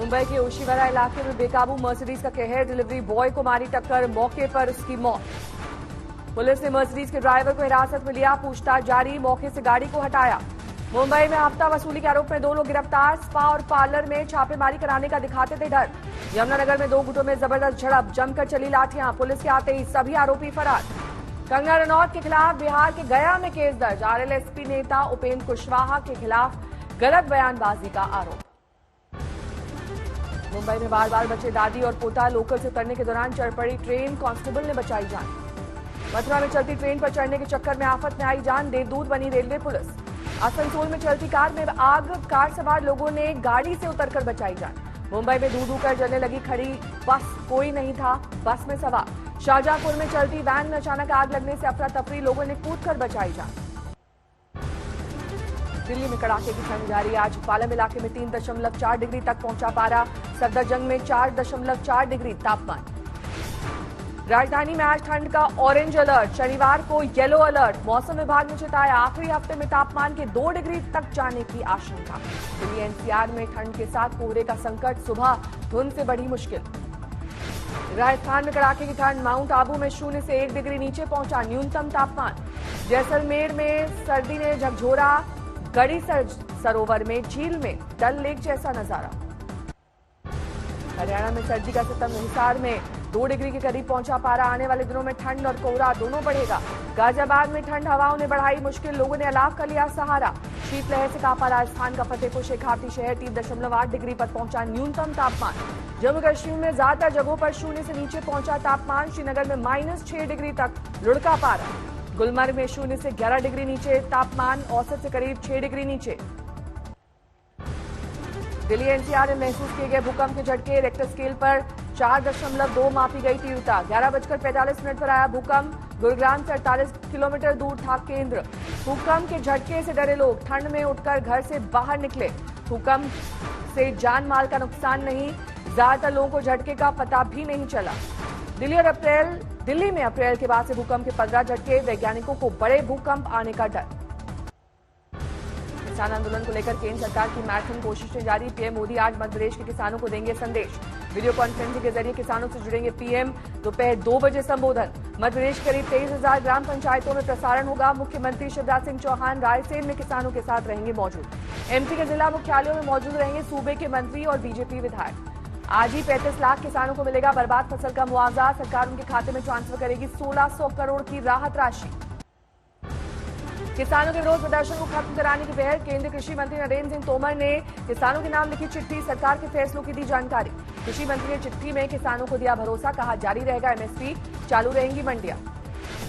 मुंबई के ओशीवारा इलाके में बेकाबू मर्सिडीज का कहर, डिलीवरी बॉय को मारी टक्कर, मौके पर उसकी मौत। पुलिस ने मर्सिडीज के ड्राइवर को हिरासत में लिया, पूछताछ जारी, मौके से गाड़ी को हटाया। मुंबई में हफ्ता वसूली के आरोप में 2 लोग गिरफ्तार, स्पा और पार्लर में छापेमारी कराने का दिखाते थे डर। यमुनानगर में 2 गुटों में जबरदस्त झड़प, जमकर चली लाठियां, पुलिस के आते ही सभी आरोपी फरार। कंगना रनौत के खिलाफ बिहार के गया में केस दर्ज, आरएलएसपी नेता उपेंद्र कुशवाहा के खिलाफ गलत बयानबाजी का आरोप। मुंबई में बार बार बचे दादी और पोता, लोकल से उतरने के दौरान चढ़ पड़ी ट्रेन, कांस्टेबल ने बचाई जान। मथुरा में चलती ट्रेन पर चढ़ने के चक्कर में आफत में आई जान, देवदूत बनी रेलवे पुलिस। आसनसोल में चलती कार में आग, कार सवार लोगों ने गाड़ी से उतरकर बचाई जान। मुंबई में धू कर जलने लगी खड़ी बस, कोई नहीं था बस में सवार। शाहजहांपुर में चलती वैन में अचानक आग लगने से अफरा तफरी, लोगों ने कूदकर बचाई जान। दिल्ली में कड़ाके की ठंड जारी, आज पालम इलाके में 3.4 डिग्री तक पहुंचा पारा, सफदरजंग में 4.4 डिग्री तापमान। राजधानी में आज ठंड का ऑरेंज अलर्ट, शनिवार को येलो अलर्ट। मौसम विभाग ने चेताया, आखिरी हफ्ते में तापमान के 2 डिग्री तक जाने की आशंका। दिल्ली एनसीआर में ठंड के साथ कोहरे का संकट, सुबह धुंध से बढ़ी मुश्किल। राजस्थान में कड़ाके की ठंड, माउंट आबू में 0 से 1 डिग्री नीचे पहुंचा न्यूनतम तापमान। जैसलमेर में सर्दी ने झकझोरा, गढ़ी सरोवर में झील में डल लेक जैसा नजारा। हरियाणा में सर्दी का सितम, हिसार में 2 डिग्री के करीब पहुंचा पारा। आने वाले दिनों में ठंड और कोहरा दोनों बढ़ेगा। गाजियाबाद में ठंड हवाओं ने बढ़ाई मुश्किल, लोगों ने अलाव का लिया सहारा। शीतलहर से कांपा राजस्थान का फतेहपुर शेखावती शहर, 3.8 डिग्री पर पहुंचा न्यूनतम तापमान। जम्मू कश्मीर में ज्यादातर जगहों पर 0 से नीचे पहुंचा तापमान। श्रीनगर में -6 डिग्री तक लुढ़का पारा। गुलमर्ग में 0 से 11 डिग्री नीचे तापमान, औसत से करीब 6 डिग्री नीचे। दिल्ली एनसीआर में महसूस किए गए भूकंप के झटके, रेक्टर स्केल पर 4.2 मापी गई तीव्रता। 11:45 पर आया भूकंप, गुरुग्राम से 48 किलोमीटर दूर था केंद्र। भूकंप के झटके से डरे लोग ठंड में उठकर घर से बाहर निकले। भूकंप से जान माल का नुकसान नहीं, ज्यादातर लोगों को झटके का पता भी नहीं चला। दिल्ली में अप्रैल के बाद से भूकंप के 15 झटके, वैज्ञानिकों को बड़े भूकंप आने का डर। किसान आंदोलन को लेकर केंद्र सरकार की मैराथन कोशिशें जारी, पीएम मोदी आज मध्य प्रदेश के किसानों को देंगे संदेश। वीडियो कॉन्फ्रेंसिंग के जरिए किसानों से जुड़ेंगे पीएम, दोपहर 2 बजे संबोधन। मध्य प्रदेश करीब 23,000 ग्राम पंचायतों में प्रसारण होगा। मुख्यमंत्री शिवराज सिंह चौहान रायसेन में किसानों के साथ रहेंगे मौजूद। एमपी के जिला मुख्यालयों में मौजूद रहेंगे सूबे के मंत्री और बीजेपी विधायक। आज ही 35 लाख किसानों को मिलेगा बर्बाद फसल का मुआवजा, सरकार उनके खाते में ट्रांसफर करेगी 1600 करोड़ की राहत राशि। किसानों के विरोध प्रदर्शन को खत्म कराने की पहल, केंद्रीय कृषि मंत्री नरेंद्र सिंह तोमर ने किसानों के नाम लिखी चिट्ठी, सरकार के फैसलों की दी जानकारी। कृषि मंत्री ने चिट्ठी में किसानों को दिया भरोसा, कहा जारी रहेगा एमएसपी, चालू रहेंगी मंडियां।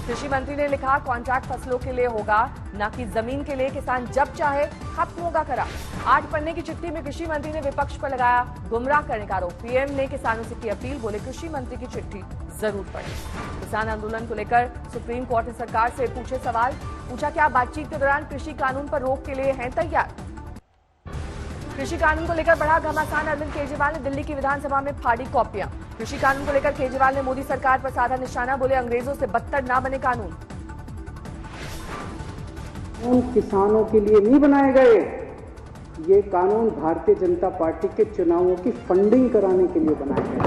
कृषि मंत्री ने लिखा, कॉन्ट्रैक्ट फसलों के लिए होगा, न कि जमीन के लिए, किसान जब चाहे खत्म होगा करार। 8 पन्ने की चिट्ठी में कृषि मंत्री ने विपक्ष पर लगाया गुमराह करने का आरोप। पीएम ने किसानों से की अपील, बोले कृषि मंत्री की चिट्ठी जरूर पढ़े। किसान आंदोलन को लेकर सुप्रीम कोर्ट ने सरकार से पूछे सवाल, पूछा क्या बातचीत के दौरान कृषि कानून पर रोक के लिए हैं तैयार। कृषि कानून को लेकर बढ़ा घमासान, अरविंद केजरीवाल ने दिल्ली की विधानसभा में फाड़ी कॉपियां। कृषि कानून को लेकर केजरीवाल ने मोदी सरकार पर साधा निशाना, बोले अंग्रेजों से बदतर ना बने कानून। किसानों के लिए नहीं बनाए गए, ये कानून भारतीय जनता पार्टी के चुनावों की फंडिंग कराने के लिए बनाए गए।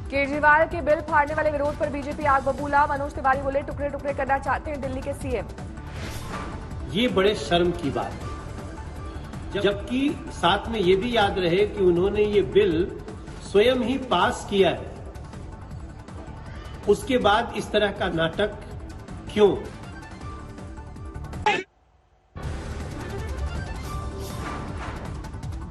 केजरीवाल के बिल फाड़ने वाले विरोध पर बीजेपी आग बबूला, मनोज तिवारी बोले टुकड़े टुकड़े करना चाहते हैं दिल्ली के सीएम। ये बड़े शर्म की बात है, जबकि साथ में ये भी याद रहे कि उन्होंने ये बिल स्वयं ही पास किया है। उसके बाद इस तरह का नाटक क्यों?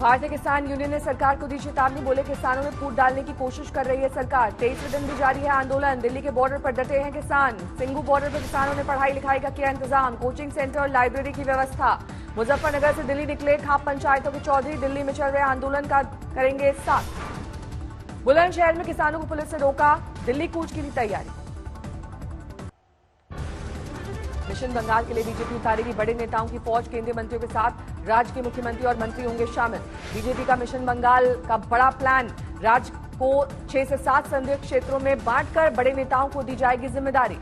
भारतीय किसान यूनियन ने सरकार को दी चेतावनी, बोले किसानों में फूट डालने की कोशिश कर रही है सरकार। 23वें दिन भी जारी है आंदोलन, दिल्ली के बॉर्डर पर डटे हैं किसान। सिंघू बॉर्डर पर किसानों ने पढ़ाई लिखाई का किया इंतजाम, कोचिंग सेंटर और लाइब्रेरी की व्यवस्था। मुजफ्फरनगर से दिल्ली निकले खाप पंचायतों के चौधरी, दिल्ली में चल रहे आंदोलन का करेंगे साथ। बुलंदशहर में किसानों को पुलिस ने रोका, दिल्ली कूच की थी तैयारी। मिशन बंगाल के लिए बीजेपी उतारेगी बड़े नेताओं की फौज, केंद्रीय मंत्रियों के साथ राज्य के मुख्यमंत्री और मंत्री होंगे शामिल। बीजेपी का मिशन बंगाल का बड़ा प्लान, राज्य को 6 से 7 संसदीय क्षेत्रों में बांटकर बड़े नेताओं को दी जाएगी जिम्मेदारी।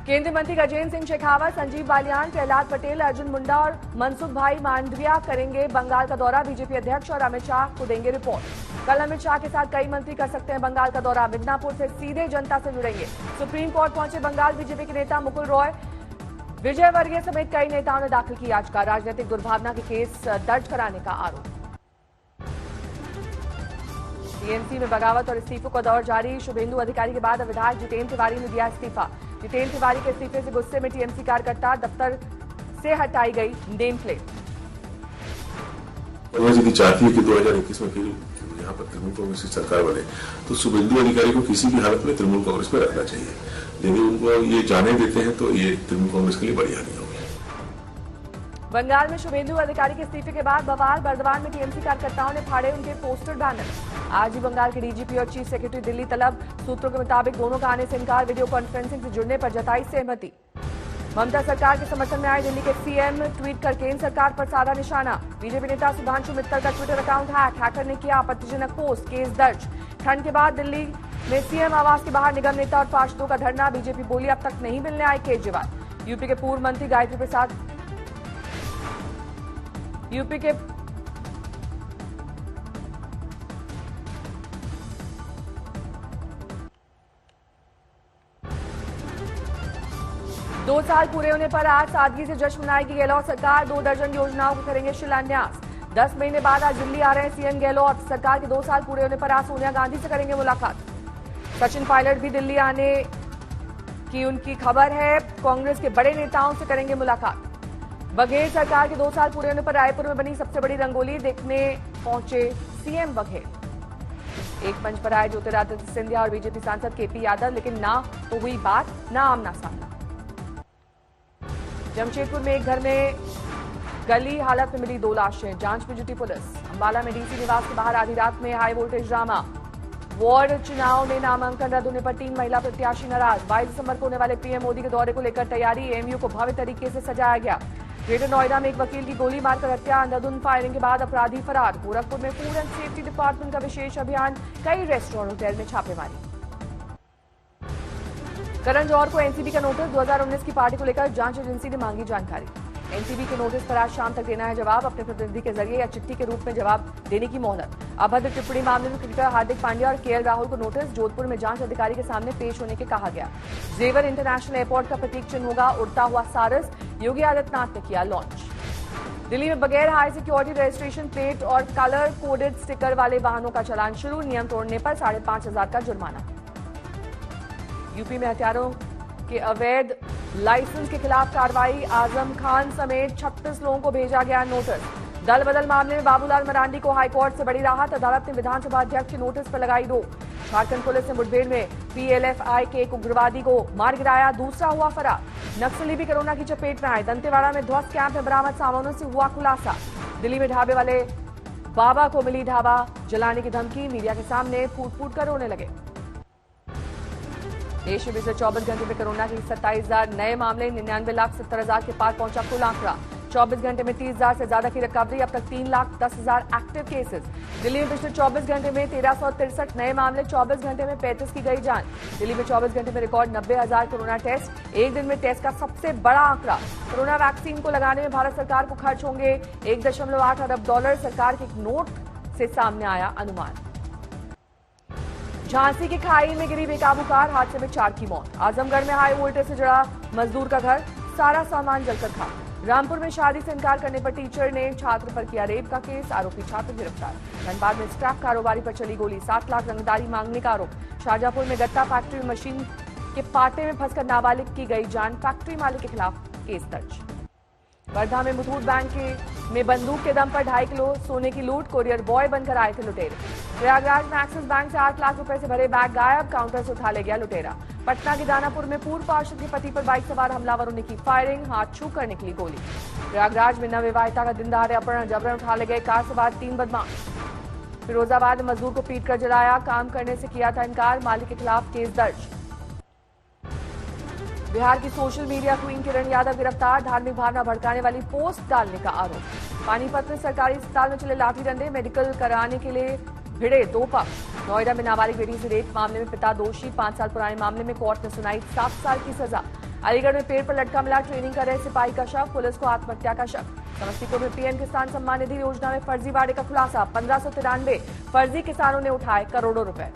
केंद्रीय मंत्री गजेंद्र सिंह शेखावत, संजीव बालियान, प्रहलाद पटेल, अर्जुन मुंडा और मनसुख भाई मांडविया करेंगे बंगाल का दौरा। बीजेपी अध्यक्ष और अमित शाह को देंगे रिपोर्ट। कल अमित शाह के साथ कई मंत्री कर सकते हैं बंगाल का दौरा। मिदनापुर से सीधे जनता से जुड़ेंगे। सुप्रीम कोर्ट पहुंचे बंगाल बीजेपी के नेता मुकुल रॉय, विजय वर्गीय समेत कई नेताओं ने दाखिल की याचिका। राजनीतिक दुर्भावना के केस दर्ज कराने का आरोप। टीएमसी में बगावत और इस्तीफों का दौर जारी। शुभेंदु अधिकारी के बाद विधायक जितेंद्र तिवारी ने दिया इस्तीफा। जितेंद्र तिवारी के इस्तीफे से गुस्से में टीएमसी कार्यकर्ता, दफ्तर से हटाई गई नेम प्लेट। कांग्रेस यदि चाहती है कि 2021 में फिर यहाँ पर तृणमूल कांग्रेस की सरकार बने तो शुभेंदु अधिकारी को किसी भी हालत में तृणमूल कांग्रेस में रखना चाहिए। यदि उनको ये जाने देते हैं तो ये तृणमूल कांग्रेस के लिए बड़ी हानि होगी। बंगाल में शुभेंदु अधिकारी के इस्तीफे के बाद बवाल। बर्दवान में टीएमसी कार्यकर्ताओं ने फाड़े उनके पोस्टर बैनर। आज ही बंगाल के डीजीपी और चीफ सेक्रेटरी दिल्ली तलब। सूत्रों के मुताबिक दोनों का आने से इनकार। वीडियो कॉन्फ्रेंसिंग से जुड़ने पर जताई सहमति। ममता सरकार के समर्थन में आए दिल्ली के सीएम, ट्वीट कर केंद्र सरकार पर साधा निशाना। बीजेपी नेता सुधांशु मित्तल का ट्विटर अकाउंट हैक, हैकर ने किया आपत्तिजनक पोस्ट, केस दर्ज। ठंड के बाद दिल्ली में सीएम आवास के बाहर निगम नेता और पार्षदों का धरना। बीजेपी बोली अब तक नहीं मिलने आए केजरीवाल। यूपी के पूर्व मंत्री गायत्री प्रसाद, यूपी के दो साल पूरे होने पर आज सादगी से जश्न मनाएगी गहलोत सरकार। 2 दर्जन योजनाओं को करेंगे शिलान्यास। 10 महीने बाद आज दिल्ली आ रहे हैं सीएम गहलोत। सरकार के 2 साल पूरे होने पर आज सोनिया गांधी से करेंगे मुलाकात। सचिन पायलट भी दिल्ली आने की उनकी खबर है। कांग्रेस के बड़े नेताओं से करेंगे मुलाकात। बघेल सरकार के 2 साल पूरे होने पर रायपुर में बनी सबसे बड़ी रंगोली देखने पहुंचे सीएम बघेल। एक मंच पर आए ज्योतिरादित्य सिंधिया और बीजेपी सांसद केपी यादव, लेकिन ना तो हुई बात, ना आमना सामना। जमशेदपुर में एक घर में गली हालत में मिली 2 लाशें, जांच में जुटी पुलिस। अंबाला में डीसी निवास के बाहर आधी रात में हाई वोल्टेज ड्रामा। वार्ड चुनाव में नामांकन रद्द होने पर 3 महिला प्रत्याशी नाराज। 22 दिसंबर को होने वाले पीएम मोदी के दौरे को लेकर तैयारी। एएमयू को भव्य तरीके से सजाया गया। ग्रेटर नोएडा में एक वकील की गोली मारकर हत्या, अंधाधुंध फायरिंग के बाद अपराधी फरार। गोरखपुर में फूड एंड सेफ्टी डिपार्टमेंट का विशेष अभियान, कई रेस्टोरेंट होटल में छापेमारी। करण जौहर को एनसीबी का नोटिस। 2019 की पार्टी को लेकर जांच एजेंसी ने मांगी जानकारी। एनसीबी के नोटिस पर आज शाम तक देना है जवाब। अपने प्रतिनिधि के जरिए या चिट्ठी के रूप में जवाब देने की मोहलत। अभद्र टिप्पणी मामले में क्रिकेटर हार्दिक पांड्या और केएल राहुल को नोटिस। जोधपुर में जांच अधिकारी के सामने पेश होने के कहा गया। जेवर इंटरनेशनल एयरपोर्ट का प्रतीक चिन्ह होगा उड़ता हुआ सारस। योगी आदित्यनाथ ने किया लॉन्च। दिल्ली में बगैर हाई सिक्योरिटी रजिस्ट्रेशन प्लेट और कलर कोडेड स्टिकर वाले वाहनों का चलान शुरू। नियम तोड़ने पर 5,500 का जुर्माना। यूपी में हथियारों के अवैध लाइसेंस के खिलाफ कार्रवाई। आजम खान समेत 36 लोगों को भेजा गया नोटिस। दल बदल मामले में बाबूलाल मरांडी को हाईकोर्ट से बड़ी राहत। अदालत ने विधानसभा अध्यक्ष के नोटिस पर लगाई रोक। झारखंड पुलिस ने मुठभेड़ में पीएलएफआई के एक उग्रवादी को मार गिराया, दूसरा हुआ फरार। नक्सली भी कोरोना की चपेट में आए। दंतेवाड़ा में ध्वस्त कैंप में बरामद सामानों से हुआ खुलासा। दिल्ली में ढाबे वाले बाबा को मिली ढाबा जलाने की धमकी। मीडिया के सामने फूट फूट कर रोने लगे। देश में पिछले 24 घंटे में कोरोना के 27,000 नए मामले। 99,70,000 के पार पहुंचा कुल आंकड़ा। 24 घंटे में 30,000 से ज्यादा की रिकवरी। अब तक 3,10,000 एक्टिव केसेस। दिल्ली में पिछले 24 घंटे में 1,363 नए मामले। 24 घंटे में 35 की गई जान। दिल्ली में 24 घंटे में रिकॉर्ड 90,000 कोरोना टेस्ट। एक दिन में टेस्ट का सबसे बड़ा आंकड़ा। कोरोना वैक्सीन को लगाने में भारत सरकार को खर्च होंगे $1.8 अरब। सरकार के एक नोट से सामने आया अनुमान। झांसी की खाई में गिरी बेकाबू कार, हादसे में 4 की मौत। आजमगढ़ में हाई वोल्टेज से जुड़ा मजदूर का घर, सारा सामान जलकर खाक। रामपुर में शादी से इनकार करने पर टीचर ने छात्र पर किया रेप का केस, आरोपी छात्र गिरफ्तार। धनबाद में स्क्रैप कारोबारी पर चली गोली, 7 लाख रंगदारी मांगने का आरोप। शाहजहांपुर में गत्ता फैक्ट्री में मशीन के पाटे में फंसकर नाबालिग की गई जान, फैक्ट्री मालिक के खिलाफ केस दर्ज। वर्धा में मुथूट बैंक में बंदूक के दम पर 2.5 किलो सोने की लूट, कोरियर बॉय बनकर आए थे लुटेरे। प्रयागराज में एक्सिस बैंक से 8 लाख रुपए से भरे बैग गायब, काउंटर से उठा ले गया लुटेरा। पटना के दानापुर में पूर्व पार्षद के पति पर बाइक सवार हमलावरों ने की फायरिंग, हाथ छू कर निकली गोली। प्रयागराज में नवविवाहिता का दिन दहाड़े अपहरण, जबरन उठा ले गए कार सवार 3 बदमाश। फिरोजाबाद में मजदूर को पीटकर जलाया, काम करने से किया था इनकार, मालिक के खिलाफ केस दर्ज। बिहार की social media queen Kiran Yadav गिरफ्तार, धार्मिक भावना भड़काने वाली पोस्ट डालने का आरोप। पानीपत में सरकारी अस्पताल में चले लाठी डंडे, मेडिकल कराने के लिए भिड़े 2 पक्ष। नोएडा में नाबालिग बेटी से रेप मामले में पिता दोषी, 5 साल पुराने मामले में कोर्ट ने सुनाई 7 साल की सजा। अलीगढ़ में पेड़ पर लटका मिला ट्रेनिंग कर रहे सिपाही का शव, पुलिस को आत्महत्या का शक। समस्तीपुर में पीएम किसान सम्मान निधि योजना में फर्जीवाड़े का खुलासा, 1593 फर्जी किसानों ने उठाए करोड़ों रुपए।